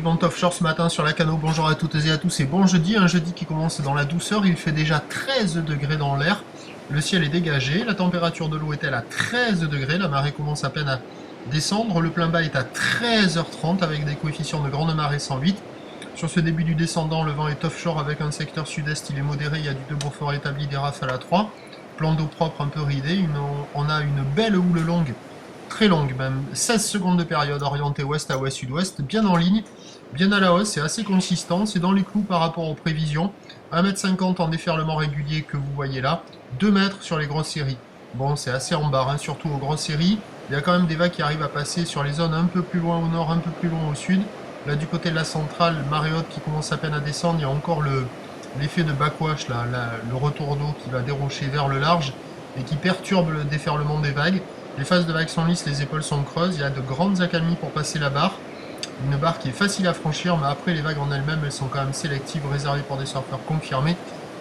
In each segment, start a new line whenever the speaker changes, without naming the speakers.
Ponte Offshore ce matin sur la Cano. Bonjour à toutes et à tous et bon jeudi, un jeudi qui commence dans la douceur. Il fait déjà 13 degrés dans l'air, le ciel est dégagé, la température de l'eau est-elle à 13 degrés, la marée commence à peine à descendre, le plein bas est à 13h30 avec des coefficients de grande marée 108. Sur ce début du descendant, le vent est offshore avec un secteur sud-est, il est modéré, il y a du de Beaufort établi, des rafales à 3. Plan d'eau propre un peu ridé, on a une belle houle longue, très longue même, 16 secondes de période orientée ouest à ouest-sud-ouest, bien en ligne, bien à la hausse, c'est assez consistant, c'est dans les clous par rapport aux prévisions, 1,50 m en déferlement régulier que vous voyez là, 2 mètres sur les grosses séries. Bon, c'est assez en barre, hein, surtout aux grosses séries, il y a quand même des vagues qui arrivent à passer sur les zones un peu plus loin au nord, un peu plus loin au sud. Là du côté de la centrale, marée haute qui commence à peine à descendre, il y a encore l'effet de backwash, là, le retour d'eau qui va dérocher vers le large et qui perturbe le déferlement des vagues. Les phases de vagues sont lisses, les épaules sont creuses, il y a de grandes accalmies pour passer la barre. Une barre qui est facile à franchir, mais après les vagues en elles-mêmes, elles sont quand même sélectives, réservées pour des surfeurs confirmés.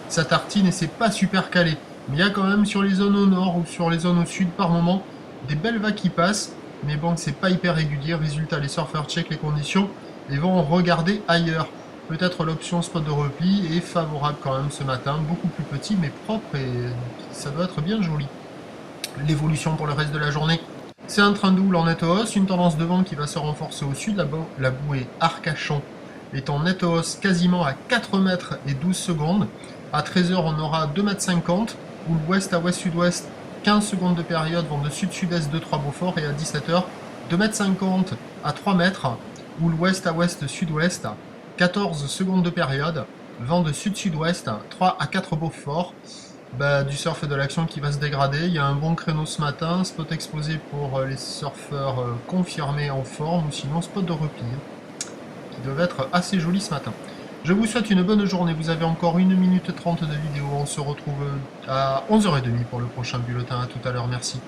Ça tartine et c'est pas super calé. Mais il y a quand même sur les zones au nord ou sur les zones au sud par moment des belles vagues qui passent. Mais bon, c'est pas hyper régulier. Résultat, les surfeurs checkent les conditions et vont regarder ailleurs. Peut-être l'option spot de repli est favorable quand même ce matin. Beaucoup plus petit mais propre et ça doit être bien joli. L'évolution pour le reste de la journée, c'est un train de houle en nette hausse, une tendance de vent qui va se renforcer au sud, la bouée Arcachon est en nette hausse quasiment à 4 mètres et 12 secondes. À 13h, on aura 2,50 m, houle ouest à ouest-sud-ouest, 15 secondes de période, vent de sud-sud-est 2-3 Beaufort, et à 17h, 2,50 m à 3 mètres, houle ouest à ouest-sud-ouest, 14 secondes de période, vent de sud-sud-ouest, 3 à 4 Beaufort. Du surf et de l'action qui va se dégrader. Il y a un bon créneau ce matin, spot exposé pour les surfeurs confirmés en forme, ou sinon spot de repli, qui doivent être assez jolis ce matin. Je vous souhaite une bonne journée, vous avez encore 1 minute 30 de vidéo, on se retrouve à 11h30 pour le prochain bulletin, à tout à l'heure, merci.